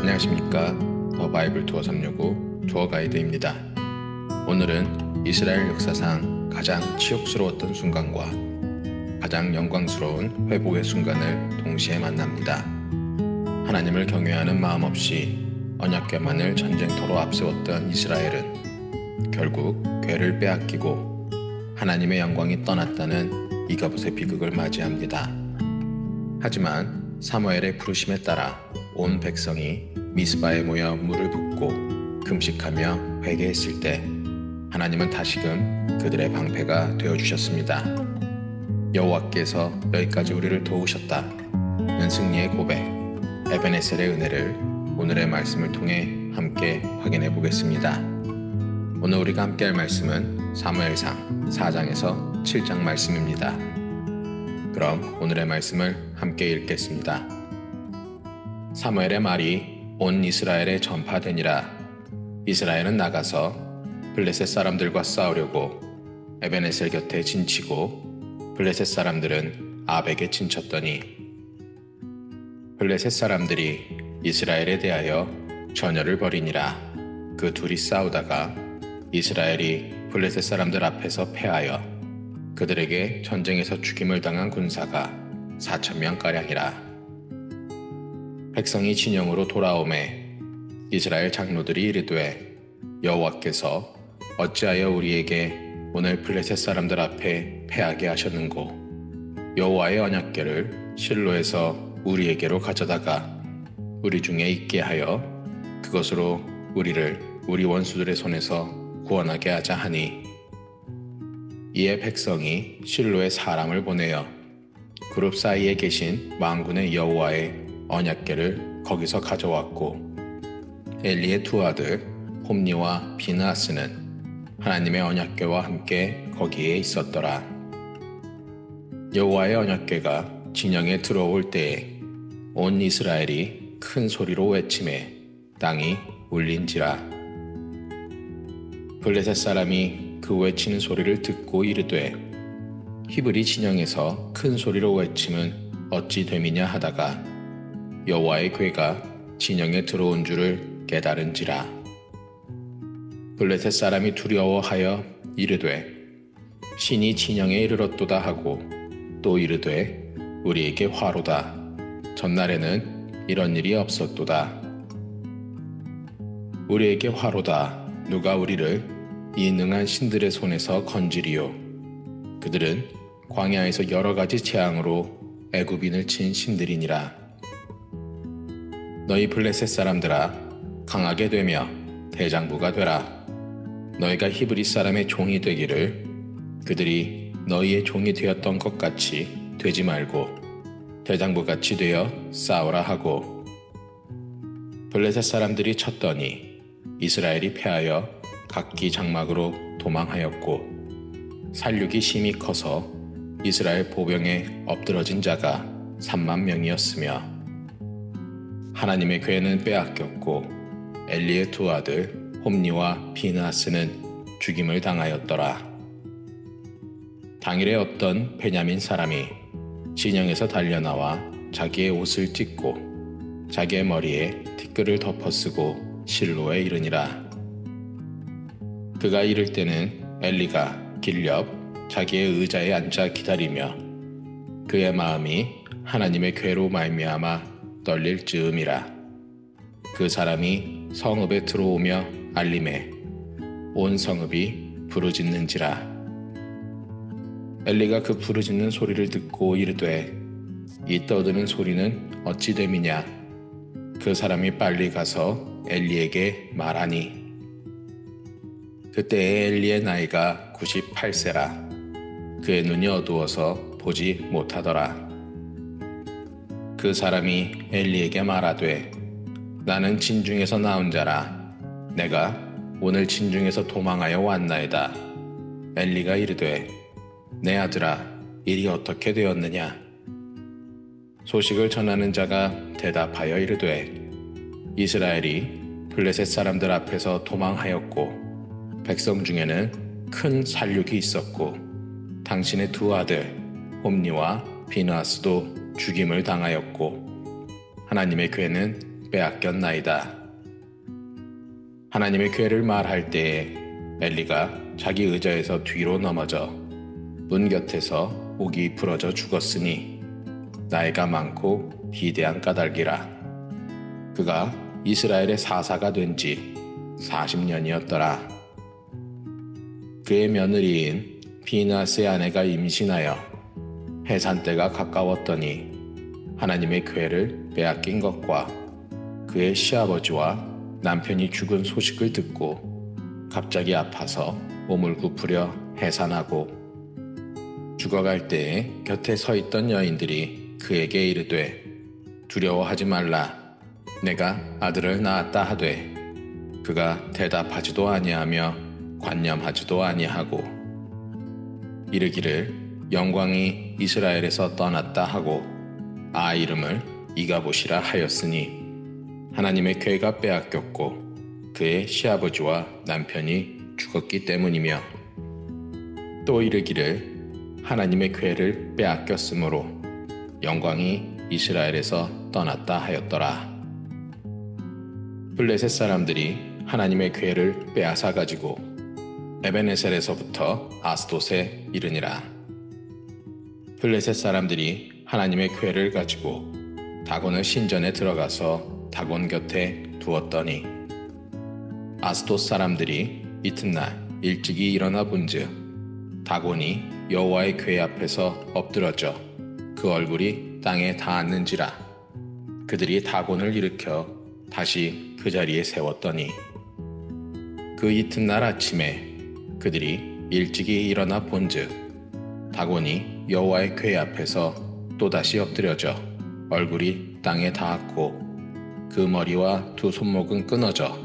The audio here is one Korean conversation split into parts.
안녕하십니까. 더 바이블 투어 365 투어 가이드입니다. 오늘은 이스라엘 역사상 가장 치욕스러웠던 순간과 가장 영광스러운 회복의 순간을 동시에 만납니다. 하나님을 경외하는 마음 없이 언약궤만을 전쟁터로 앞세웠던 이스라엘은 결국 궤를 빼앗기고 하나님의 영광이 떠났다는 이가봇의 비극을 맞이합니다. 하지만 사무엘의 부르심에 따라 온 백성이 미스바에 모여 물을 붓고 금식하며 회개했을 때 하나님은 다시금 그들의 방패가 되어주셨습니다. 여호와께서 여기까지 우리를 도우셨다는 승리의 고백, 에베네셀의 은혜를 오늘의 말씀을 통해 함께 확인해 보겠습니다. 오늘 우리가 함께 할 말씀은 사무엘상 4장에서 7장 말씀입니다. 그럼 오늘의 말씀을 함께 읽겠습니다. 사무엘의 말이 온 이스라엘에 전파되니라. 이스라엘은 나가서 블레셋 사람들과 싸우려고 에베네셀 곁에 진치고 블레셋 사람들은 아벡에 진쳤더니 블레셋 사람들이 이스라엘에 대하여 전열을 벌이니라. 그 둘이 싸우다가 이스라엘이 블레셋 사람들 앞에서 패하여 그들에게 전쟁에서 죽임을 당한 군사가 4,000명가량이라. 백성이 진영으로 돌아오매 이스라엘 장로들이 이르되 여호와께서 어찌하여 우리에게 오늘 블레셋 사람들 앞에 패하게 하셨는고 여호와의 언약궤를 실로에서 우리에게로 가져다가 우리 중에 있게 하여 그것으로 우리를 우리 원수들의 손에서 구원하게 하자 하니 이에 백성이 실로에 사람을 보내어 그룹 사이에 계신 만군의 여호와의 언약궤를 거기서 가져왔고 엘리의 두 아들 홈니와 비느하스는 하나님의 언약궤와 함께 거기에 있었더라. 여호와의 언약궤가 진영에 들어올 때에 온 이스라엘이 큰 소리로 외치매 땅이 울린지라. 블레셋 사람이 그 외치는 소리를 듣고 이르되 히브리 진영에서 큰 소리로 외침은 어찌 됨이냐 하다가 여호와의 궤가 진영에 들어온 줄을 깨달은지라. 블레셋 사람이 두려워하여 이르되 신이 진영에 이르렀도다 하고 또 이르되 우리에게 화로다. 전날에는 이런 일이 없었도다. 우리에게 화로다. 누가 우리를 이 능한 신들의 손에서 건지리요. 그들은 광야에서 여러 가지 재앙으로 애굽인을 친 신들이니라. 너희 블레셋 사람들아 강하게 되며 대장부가 되라. 너희가 히브리 사람의 종이 되기를 그들이 너희의 종이 되었던 것 같이 되지 말고 대장부같이 되어 싸우라 하고 블레셋 사람들이 쳤더니 이스라엘이 패하여 각기 장막으로 도망하였고 살육이 심히 커서 이스라엘 보병에 엎드러진 자가 30,000명이었으며 하나님의 궤는 빼앗겼고 엘리의 두 아들 홈니와 비느하스는 죽임을 당하였더라. 당일에 어떤 베냐민 사람이 진영에서 달려나와 자기의 옷을 찢고 자기의 머리에 티끌을 덮어쓰고 실로에 이르니라. 그가 이를 때는 엘리가 길 옆 자기의 의자에 앉아 기다리며 그의 마음이 하나님의 궤로 말미암아 떨릴 즈음이라. 그 사람이 성읍에 들어오며 알림해 온 성읍이 부르짖는지라. 엘리가 그 부르짖는 소리를 듣고 이르되 이 떠드는 소리는 어찌 됨이냐. 그 사람이 빨리 가서 엘리에게 말하니 그때에 엘리의 나이가 98세라. 그의 눈이 어두워서 보지 못하더라. 그 사람이 엘리에게 말하되 나는 진중에서 나온 자라. 내가 오늘 진중에서 도망하여 왔나이다. 엘리가 이르되 내 아들아 일이 어떻게 되었느냐. 소식을 전하는 자가 대답하여 이르되 이스라엘이 블레셋 사람들 앞에서 도망하였고 백성 중에는 큰 살육이 있었고 당신의 두 아들 홈니와 비느하스도 죽임을 당하였고 하나님의 궤는 빼앗겼나이다. 하나님의 괴를 말할 때에 엘리가 자기 의자에서 뒤로 넘어져 문 곁에서 목이 부러져 죽었으니 나이가 많고 기대한 까닭이라. 그가 이스라엘의 사사가 된 지 40년이었더라. 그의 며느리인 비나스의 아내가 임신하여 해산 때가 가까웠더니 하나님의 괴를 빼앗긴 것과 그의 시아버지와 남편이 죽은 소식을 듣고 갑자기 아파서 몸을 굽으려 해산하고 죽어갈 때에 곁에 서 있던 여인들이 그에게 이르되 두려워하지 말라. 내가 아들을 낳았다 하되 그가 대답하지도 아니하며 관념하지도 아니하고 이르기를 영광이 이스라엘에서 떠났다 하고 아 이름을 이가봇이라 하였으니 하나님의 괴가 빼앗겼고 그의 시아버지와 남편이 죽었기 때문이며 또 이르기를 하나님의 괴를 빼앗겼으므로 영광이 이스라엘에서 떠났다 하였더라. 블레셋 사람들이 하나님의 괴를 빼앗아 가지고 에베네셀에서부터 아스돗에 이르니라. 블레셋 사람들이 하나님의 괴를 가지고 다곤의 신전에 들어가서 다곤 곁에 두었더니 아스돗 사람들이 이튿날 일찍이 일어나 본즉 다곤이 여호와의 궤 앞에서 엎드러져 그 얼굴이 땅에 닿았는지라. 그들이 다곤을 일으켜 다시 그 자리에 세웠더니 그 이튿날 아침에 그들이 일찍이 일어나 본즉 다곤이 여호와의 궤 앞에서 또다시 엎드려져 얼굴이 땅에 닿았고 그 머리와 두 손목은 끊어져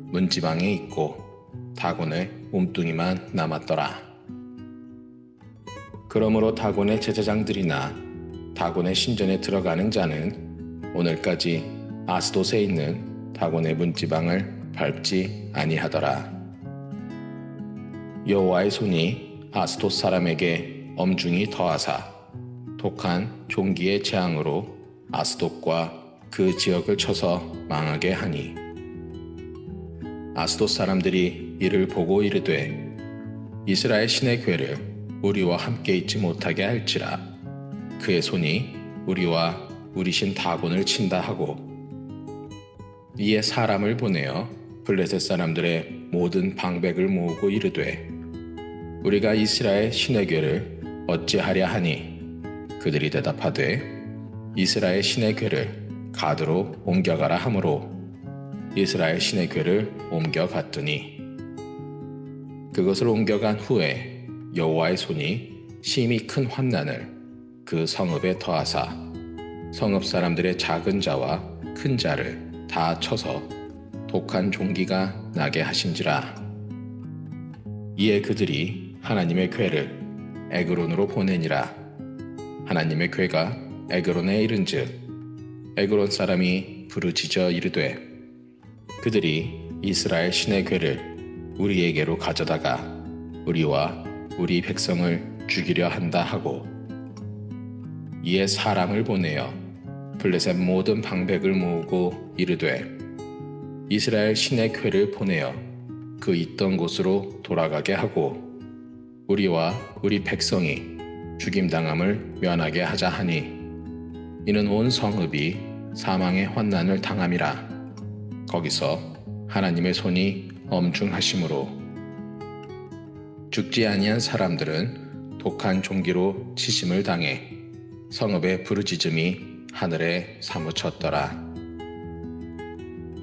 문지방에 있고 다곤의 몸뚱이만 남았더라. 그러므로 다곤의 제사장들이나 다곤의 신전에 들어가는 자는 오늘까지 아스돗에 있는 다곤의 문지방을 밟지 아니하더라. 여호와의 손이 아스돗 사람에게 엄중히 더하사 독한 종기의 재앙으로 아스돗과 그 지역을 쳐서 망하게 하니 아스돗 사람들이 이를 보고 이르되 이스라엘 신의 궤를 우리와 함께 있지 못하게 할지라. 그의 손이 우리와 우리 신 다곤을 친다 하고 이에 사람을 보내어 블레셋 사람들의 모든 방백을 모으고 이르되 우리가 이스라엘 신의 궤를 어찌하랴 하니 그들이 대답하되 이스라엘 신의 궤를 가드로 옮겨가라 하므로 이스라엘 신의 궤를 옮겨갔더니 그것을 옮겨간 후에 여호와의 손이 심히 큰 환난을 그 성읍에 더하사 성읍 사람들의 작은 자와 큰 자를 다 쳐서 독한 종기가 나게 하신지라. 이에 그들이 하나님의 궤를 에그론으로 보내니라. 하나님의 궤가 에그론에 이른즉 에그론 사람이 부르짖어 이르되 그들이 이스라엘 신의 궤를 우리에게로 가져다가 우리와 우리 백성을 죽이려 한다 하고 이에 사람을 보내어 블레셋 모든 방백을 모으고 이르되 이스라엘 신의 궤를 보내어 그 있던 곳으로 돌아가게 하고 우리와 우리 백성이 죽임당함을 면하게 하자 하니 이는 온 성읍이 사망의 환난을 당함이라. 거기서 하나님의 손이 엄중하심으로 죽지 아니한 사람들은 독한 종기로 치심을 당해 성읍의 부르짖음이 하늘에 사무쳤더라.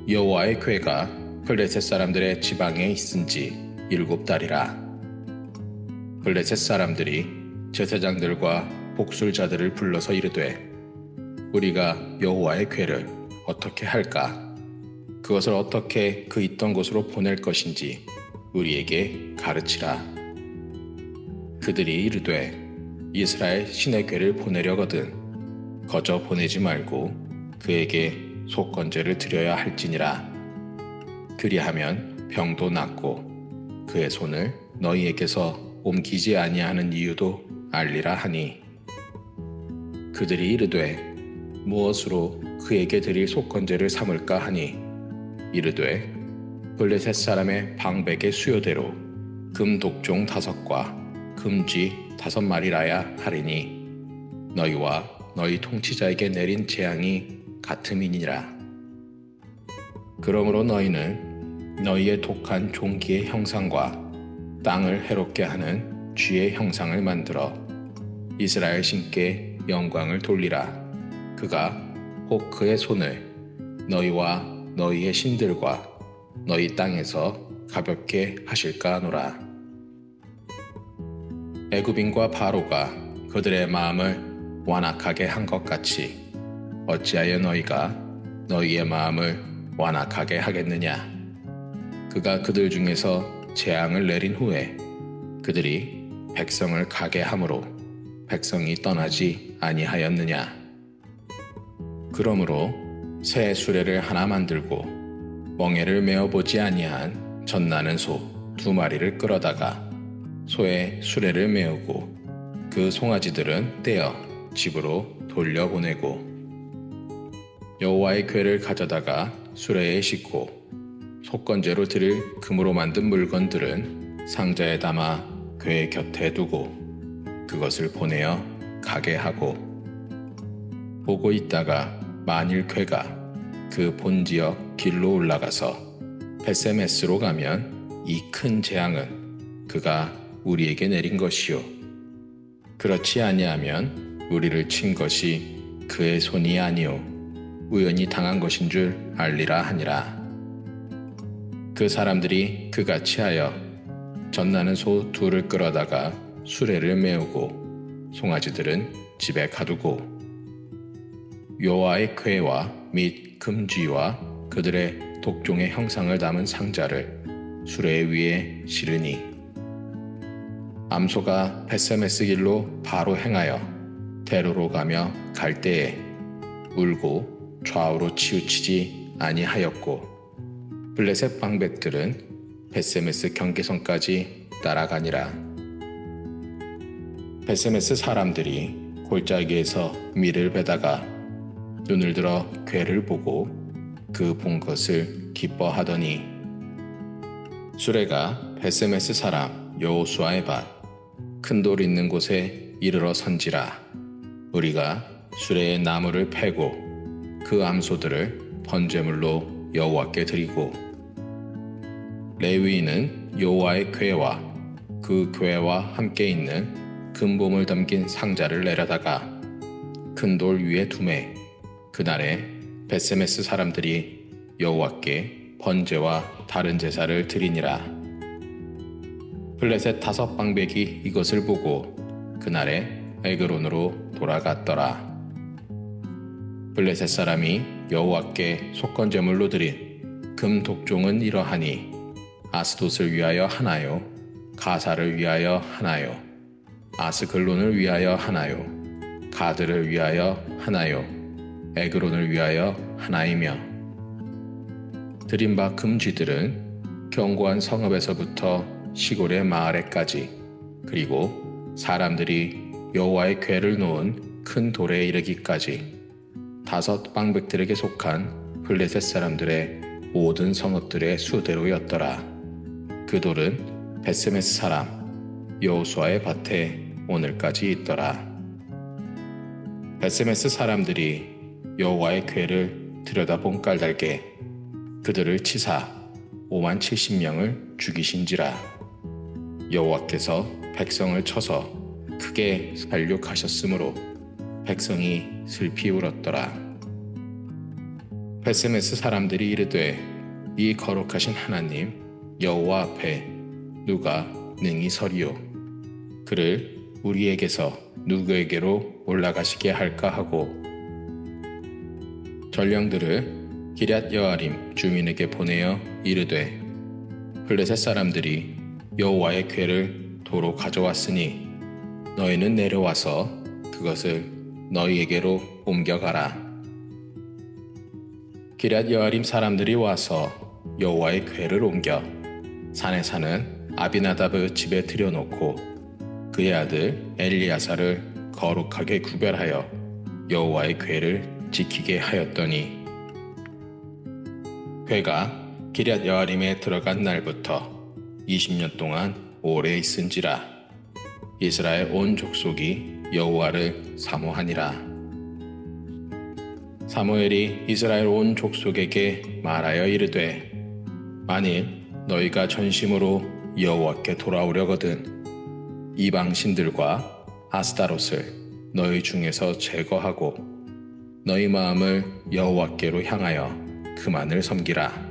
여호와의 궤가 블레셋 사람들의 지방에 있은지 7달이라. 블레셋 사람들이 제사장들과 복술자들을 불러서 이르되 우리가 여호와의 궤를 어떻게 할까? 그것을 어떻게 그 있던 곳으로 보낼 것인지 우리에게 가르치라. 그들이 이르되 이스라엘 신의 궤를 보내려거든 거저 보내지 말고 그에게 속건제를 드려야 할지니라. 그리하면 병도 낫고 그의 손을 너희에게서 옮기지 아니하는 이유도 알리라 하니 그들이 이르되 무엇으로 그에게 드릴 속건제를 삼을까 하니 이르되 블레셋 사람의 방백의 수요대로 금 독종 5과 금쥐 5마리라야 하리니 너희와 너희 통치자에게 내린 재앙이 같음이니라. 그러므로 너희는 너희의 독한 종기의 형상과 땅을 해롭게 하는 쥐의 형상을 만들어 이스라엘 신께 영광을 돌리라. 그가 혹 그의 손을 너희와 너희의 신들과 너희 땅에서 가볍게 하실까 하노라. 애굽인과 바로가 그들의 마음을 완악하게 한 것 같이 어찌하여 너희가 너희의 마음을 완악하게 하겠느냐. 그가 그들 중에서 재앙을 내린 후에 그들이 백성을 가게 함으로 백성이 떠나지 아니하였느냐. 그러므로 새 수레를 하나 만들고 멍에를 메어보지 아니한 젖나는 소 2마리를 끌어다가 소의 수레를 메우고 그 송아지들은 떼어 집으로 돌려보내고 여호와의 궤를 가져다가 수레에 싣고 속건제로 드릴 금으로 만든 물건들은 상자에 담아 궤 곁에 두고 그것을 보내어 가게 하고 보고 있다가 만일 궤가 그 본지역 길로 올라가서 베세메스로 가면 이 큰 재앙은 그가 우리에게 내린 것이요 그렇지 아니하면 우리를 친 것이 그의 손이 아니요 우연히 당한 것인 줄 알리라 하니라. 그 사람들이 그같이 하여 젖나는 소 2를 끌어다가 수레를 메우고 송아지들은 집에 가두고 여호와의 궤와 및 금쥐와 그들의 독종의 형상을 담은 상자를 수레 위에 실으니 암소가 베세메스 길로 바로 행하여 대로로 가며 갈 때에 울고 좌우로 치우치지 아니하였고 블레셋 방백들은 베세메스 경계선까지 따라가니라. 베세메스 사람들이 골짜기에서 밀을 베다가 눈을 들어 궤를 보고 그 본 것을 기뻐하더니 수레가 베세메스 사람 여호수아의 밭 큰 돌 있는 곳에 이르러 선지라. 우리가 수레에 나무를 패고 그 암소들을 번제물로 여호와께 드리고 레위인은 여호와의 궤와 그 궤와 함께 있는 금보물 담긴 상자를 내려다가 큰 돌 위에 두매 그날에 베세메스 사람들이 여호와께 번제와 다른 제사를 드리니라. 블레셋 5방백이 이것을 보고 그날에 에그론으로 돌아갔더라. 블레셋 사람이 여호와께 속건제물로 드린 금 독종은 이러하니 아스돗을 위하여 하나요, 가사를 위하여 하나요, 아스글론을 위하여 하나요, 가드를 위하여 하나요, 에그론을 위하여 하나이며 드린 바 금쥐들은 견고한 성읍에서부터 시골의 마을에까지 그리고 사람들이 여호와의 궤를 놓은 큰 돌에 이르기까지 5방백들에게 속한 블레셋 사람들의 모든 성읍들의 수대로였더라. 그 돌은 베세메스 사람 여호수아의 밭에 오늘까지 있더라. 베세메스 사람들이 여호와의 궤를 들여다본 까닭에 그들을 치사 570명을 죽이신지라. 여호와께서 백성을 쳐서 크게 살육하셨으므로 백성이 슬피 울었더라. 베세메스 사람들이 이르되 이 거룩하신 하나님 여호와 앞에 누가 능히 서리요 그를 우리에게서 누구에게로 올라가시게 할까 하고 전령들을 기럇 여아림 주민에게 보내어 이르되 블레셋 사람들이 여호와의 궤를 도로 가져왔으니 너희는 내려와서 그것을 너희에게로 옮겨가라. 기럇 여아림 사람들이 와서 여호와의 궤를 옮겨 산에 사는 아비나답의 집에 들여놓고 그의 아들 엘리야사를 거룩하게 구별하여 여호와의 궤를 지키게 하였더니 회가 기럇 여아림에 들어간 날부터 20년 동안 오래 있은지라 이스라엘 온 족속이 여호와를 사모하니라. 사무엘이 이스라엘 온 족속에게 말하여 이르되 만일 너희가 전심으로 여호와께 돌아오려거든 이방 신들과 아스타롯을 너희 중에서 제거하고 너희 마음을 여호와께로 향하여 그만을 섬기라.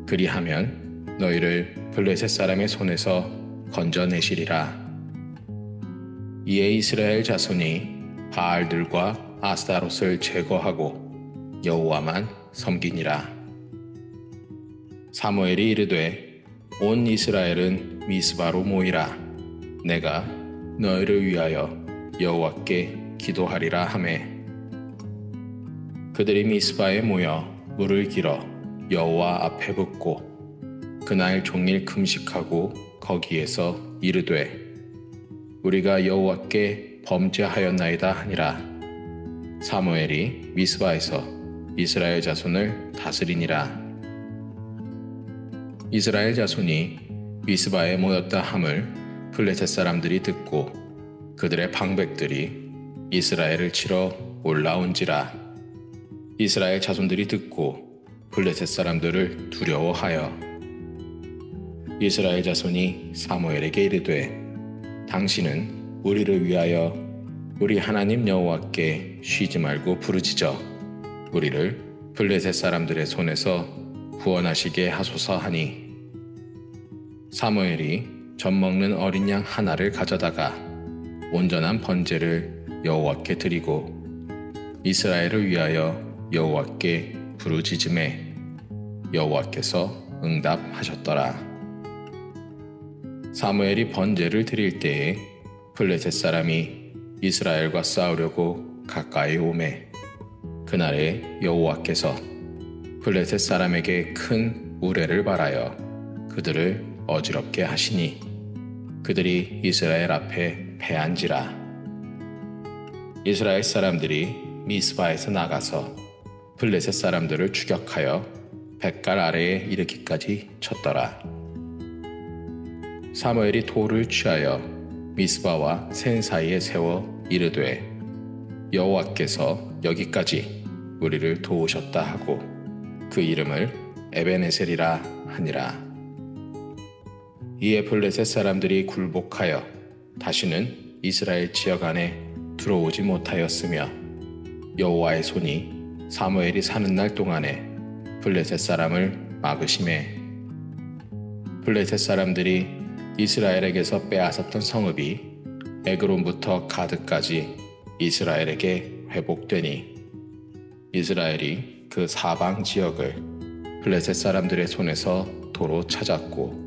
그리하면 너희를 블레셋 사람의 손에서 건져내시리라. 이에 이스라엘 자손이 바알들과 아스타롯을 제거하고 여호와만 섬기니라. 사무엘이 이르되 온 이스라엘은 미스바로 모이라. 내가 너희를 위하여 여호와께 기도하리라 하매 그들이 미스바에 모여 물을 길어 여호와 앞에 붓고 그날 종일 금식하고 거기에서 이르되 우리가 여호와께 범죄하였나이다 하니라. 사무엘이 미스바에서 이스라엘 자손을 다스리니라. 이스라엘 자손이 미스바에 모였다 함을 블레셋 사람들이 듣고 그들의 방백들이 이스라엘을 치러 올라온지라. 이스라엘 자손들이 듣고 블레셋 사람들을 두려워하여 이스라엘 자손이 사무엘에게 이르되 당신은 우리를 위하여 우리 하나님 여호와께 쉬지 말고 부르짖어 우리를 블레셋 사람들의 손에서 구원하시게 하소서 하니 사무엘이 젖 먹는 어린 양 하나를 가져다가 온전한 번제를 여호와께 드리고 이스라엘을 위하여 여호와께 부르짖음에 여호와께서 응답하셨더라. 사무엘이 번제를 드릴 때에 블레셋 사람이 이스라엘과 싸우려고 가까이 오매 그날에 여호와께서 블레셋 사람에게 큰 우레를 발하여 그들을 어지럽게 하시니 그들이 이스라엘 앞에 패한지라. 이스라엘 사람들이 미스바에서 나가서 블레셋 사람들을 추격하여 뱃갈 아래에 이르기까지 쳤더라. 사무엘이 돌을 취하여 미스바와 센 사이에 세워 이르되 여호와께서 여기까지 우리를 도우셨다 하고 그 이름을 에베네셀이라 하니라. 이에 블레셋 사람들이 굴복하여 다시는 이스라엘 지역 안에 들어오지 못하였으며 여호와의 손이 사무엘이 사는 날 동안에 블레셋 사람을 막으심에 블레셋 사람들이 이스라엘에게서 빼앗았던 성읍이 에그론부터 가드까지 이스라엘에게 회복되니 이스라엘이 그 사방 지역을 블레셋 사람들의 손에서 도로 찾았고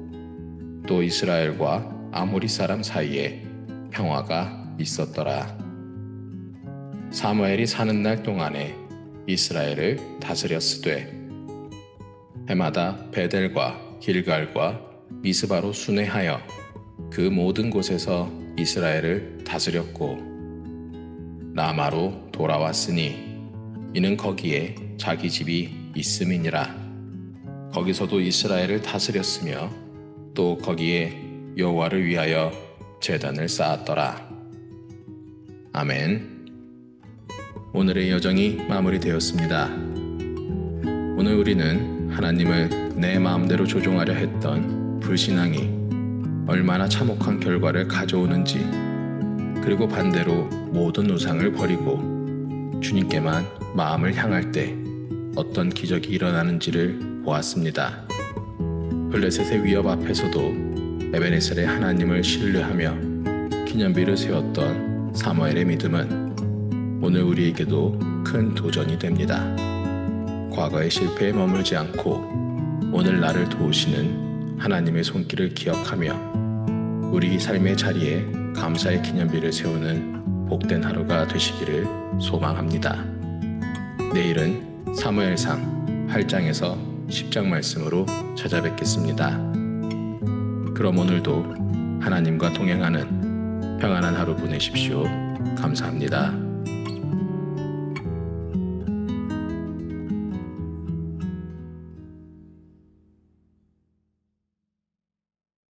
또 이스라엘과 아모리 사람 사이에 평화가 있었더라. 사무엘이 사는 날 동안에 이스라엘을 다스렸으되 해마다 베델과 길갈과 미스바로 순회하여 그 모든 곳에서 이스라엘을 다스렸고 라마로 돌아왔으니 이는 거기에 자기 집이 있음이니라. 거기서도 이스라엘을 다스렸으며 또 거기에 여호와를 위하여 제단을 쌓았더라. 아멘. 오늘의 여정이 마무리되었습니다. 오늘 우리는 하나님을 내 마음대로 조종하려 했던 불신앙이 얼마나 참혹한 결과를 가져오는지, 그리고 반대로 모든 우상을 버리고 주님께만 마음을 향할 때 어떤 기적이 일어나는지를 보았습니다. 블레셋의 위협 앞에서도 에베네셀의 하나님을 신뢰하며 기념비를 세웠던 사무엘의 믿음은 오늘 우리에게도 큰 도전이 됩니다. 과거의 실패에 머물지 않고 오늘 나를 도우시는 하나님의 손길을 기억하며 우리 삶의 자리에 감사의 기념비를 세우는 복된 하루가 되시기를 소망합니다. 내일은 사무엘상 8장에서 10장 말씀으로 찾아뵙겠습니다. 그럼 오늘도 하나님과 동행하는 평안한 하루 보내십시오. 감사합니다.